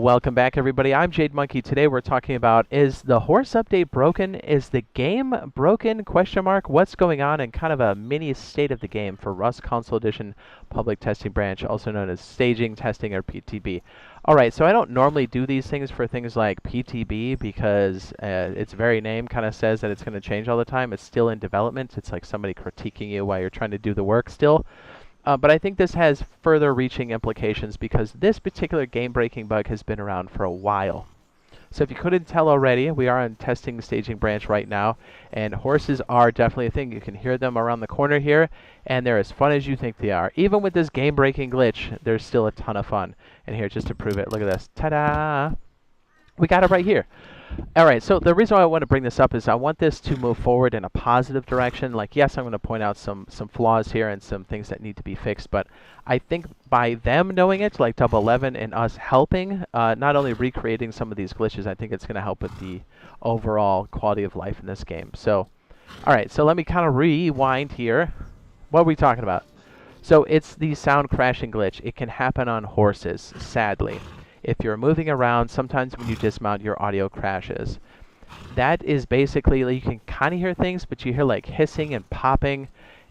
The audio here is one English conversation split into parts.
Welcome back, everybody. I'm Jade Monkey. Today we're talking about, is the horse update broken? Is the game broken? Question mark. What's going on? And kind of a mini state of the game for Rust Console Edition Public Testing Branch, also known as Staging, Testing, or PTB. All right, so I don't normally do these things for things like PTB because its very name kind of says that it's going to change all the time. It's still in development. It's like somebody critiquing you while you're trying to do the work still. But I think this has further reaching implications because this particular game-breaking bug has been around for a while. So if you couldn't tell already, we are on testing staging branch right now, and horses are definitely a thing. You can hear them around the corner here, and they're as fun as you think they are. Even with this game-breaking glitch, there's still a ton of fun. And here, just to prove it, look at this. Ta-da! We got it right here. All right, so the reason why I want to bring this up is I want this to move forward in a positive direction. Like, yes, I'm going to point out some flaws here and some things that need to be fixed, but I think by them knowing it, like Double 11 and us helping, not only recreating some of these glitches, I think it's going to help with the overall quality of life in this game. So, all right, so let me kind of rewind here. What are we talking about? So it's the sound crashing glitch. It can happen on horses, sadly. If you're moving around, sometimes when you dismount, your audio crashes. That is basically, you can kind of hear things, but you hear like hissing and popping,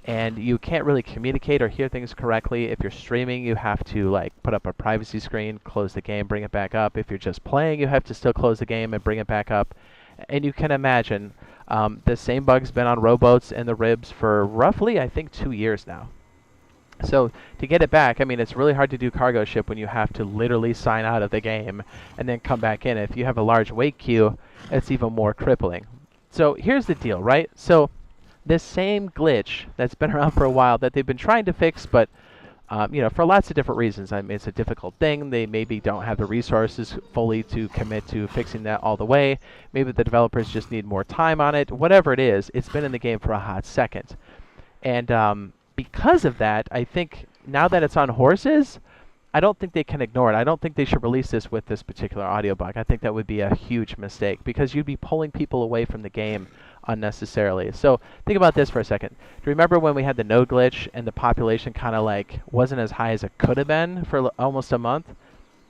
and you can't really communicate or hear things correctly. If you're streaming, you have to like put up a privacy screen, close the game, bring it back up. If you're just playing, you have to still close the game and bring it back up. And you can imagine, the same bug's been on rowboats and the ribs for roughly, I think, 2 years now. So to get it back, I mean, it's really hard to do cargo ship when you have to literally sign out of the game and then come back in. If you have a large wait queue, it's even more crippling. So here's the deal, right? So this same glitch that's been around for a while that they've been trying to fix, but you know, for lots of different reasons. I mean, it's a difficult thing. They maybe don't have the resources fully to commit to fixing that all the way. Maybe the developers just need more time on it. Whatever it is, it's been in the game for a hot second. And because of that, I think now that it's on horses, I don't think they can ignore it. I don't think they should release this with this particular audio bug. I think that would be a huge mistake because you'd be pulling people away from the game unnecessarily. So think about this for a second. Do you remember when we had the node glitch and the population kind of like wasn't as high as it could have been for almost a month?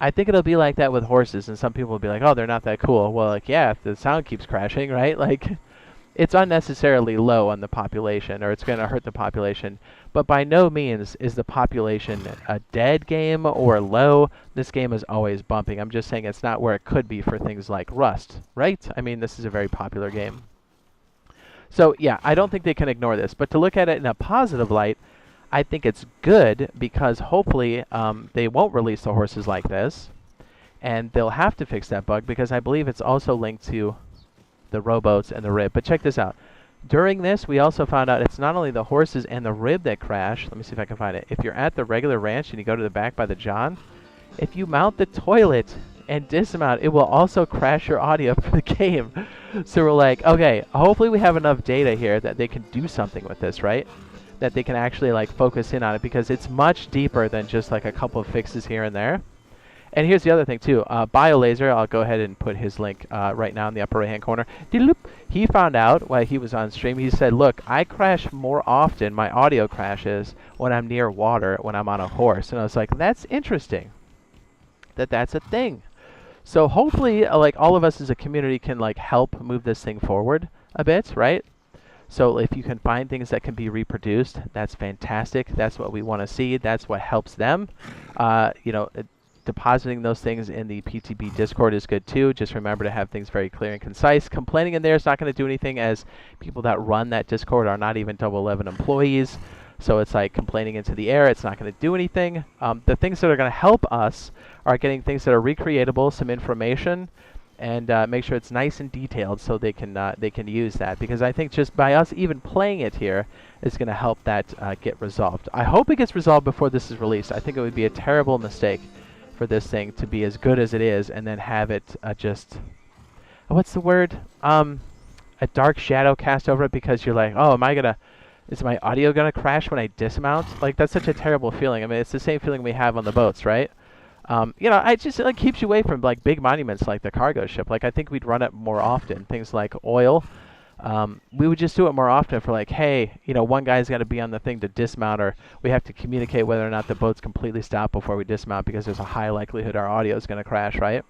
I think it'll be like that with horses, and some people will be like, oh, they're not that cool. Well, like, yeah, if the sound keeps crashing, right? Like, it's unnecessarily low on the population, or it's going to hurt the population. But by no means is the population a dead game or low. This game is always bumping. I'm just saying it's not where it could be for things like Rust, right? I mean, this is a very popular game. So, yeah, I don't think they can ignore this. But to look at it in a positive light, I think it's good because hopefully they won't release the horses like this. And they'll have to fix that bug because I believe it's also linked to the rowboats and the rib. But check this out. During this, we also found out it's not only the horses and the rib that crash. Let me see if I can find it. If you're at the regular ranch and you go to the back by the John, if you mount the toilet and dismount, it will also crash your audio for the game. So we're like, okay, hopefully we have enough data here that they can do something with this, right? That they can actually like focus in on it because it's much deeper than just like a couple of fixes here and there. And here's the other thing too. BioLaser, I'll go ahead and put his link right now in the upper right-hand corner. He found out while he was on stream. He said, look, I crash more often, my audio crashes, when I'm near water, when I'm on a horse. And I was like, that's interesting that that's a thing. So hopefully, like, all of us as a community can, like, help move this thing forward a bit, right? So if you can find things that can be reproduced, that's fantastic. That's what we want to see. That's what helps them. You know, depositing those things in the PTB Discord is good too. Just remember to have things very clear and concise. Complaining in there is not going to do anything as people that run that Discord are not even Double 11 employees. So it's like complaining into the air. It's not going to do anything. The things that are going to help us are getting things that are recreatable, some information, and make sure it's nice and detailed so they can use that. Because I think just by us even playing it here is going to help that get resolved. I hope it gets resolved before this is released. I think it would be a terrible mistake for this thing to be as good as it is and then have it just, what's the word? A dark shadow cast over it because you're like, oh, is my audio gonna crash when I dismount? Like, that's such a terrible feeling. I mean, it's the same feeling we have on the boats, right? You know, it just like keeps you away from like big monuments like the cargo ship. Like, I think we'd run it more often. Things like oil. We would just do it more often for like, hey, you know, one guy's got to be on the thing to dismount, or we have to communicate whether or not the boat's completely stopped before we dismount because there's a high likelihood our audio is going to crash, right?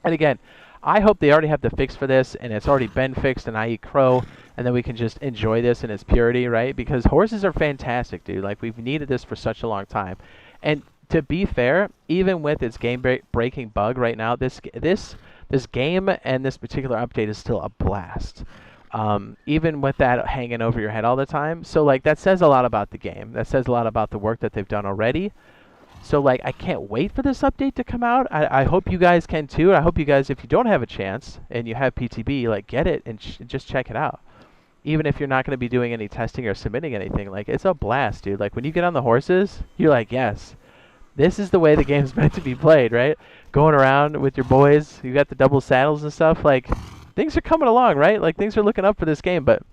And again, I hope they already have the fix for this, and it's already been fixed in IE Crow, and then we can just enjoy this in its purity, right? Because horses are fantastic, dude. Like, we've needed this for such a long time. And to be fair, even with its game-breaking bug right now, this game and this particular update is still a blast. Even with that hanging over your head all the time. So, like, that says a lot about the game. That says a lot about the work that they've done already. So, like, I can't wait for this update to come out. I hope you guys can, too. I hope you guys, if you don't have a chance and you have PTB, like, get it and just check it out. Even if you're not going to be doing any testing or submitting anything, like, it's a blast, dude. Like, when you get on the horses, you're like, yes, this is the way the game's meant to be played, right? Going around with your boys, you got the double saddles and stuff. Like, things are coming along, right? Like, things are looking up for this game, but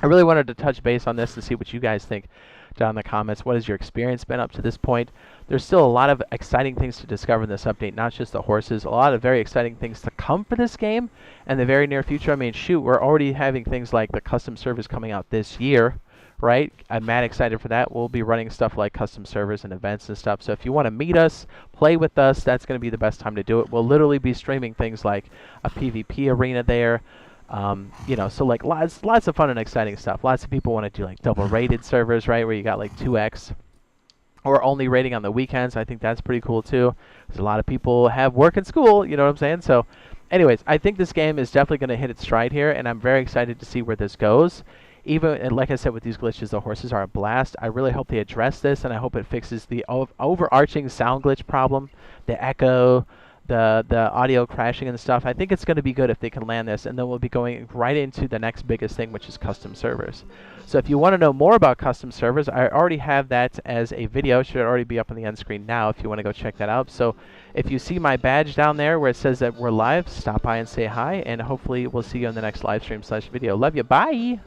I really wanted to touch base on this to see what you guys think down in the comments. What has your experience been up to this point? There's still a lot of exciting things to discover in this update, not just the horses. A lot of very exciting things to come for this game in the very near future. I mean, shoot, we're already having things like the custom servers coming out this year, right? I'm mad excited for that. We'll be running stuff like custom servers and events and stuff. So if you want to meet us, play with us, that's going to be the best time to do it. We'll literally be streaming things like a PvP arena there. You know, so like lots of fun and exciting stuff. Lots of people want to do like double rated servers, right, where you got like 2x, or only rating on the weekends. I think that's pretty cool too, because a lot of people have work and school, you know what I'm saying? So anyways, I think this game is definitely going to hit its stride here, and I'm very excited to see where this goes. Even, and like I said, with these glitches, the horses are a blast. I really hope they address this, and I hope it fixes the overarching sound glitch problem, the echo, the audio crashing and stuff. I think it's going to be good if they can land this, and then we'll be going right into the next biggest thing, which is custom servers. So if you want to know more about custom servers, I already have that as a video. It should already be up on the end screen now if you want to go check that out. So if you see my badge down there where it says that we're live, stop by and say hi, and hopefully we'll see you on the next live stream /video. Love you. Bye!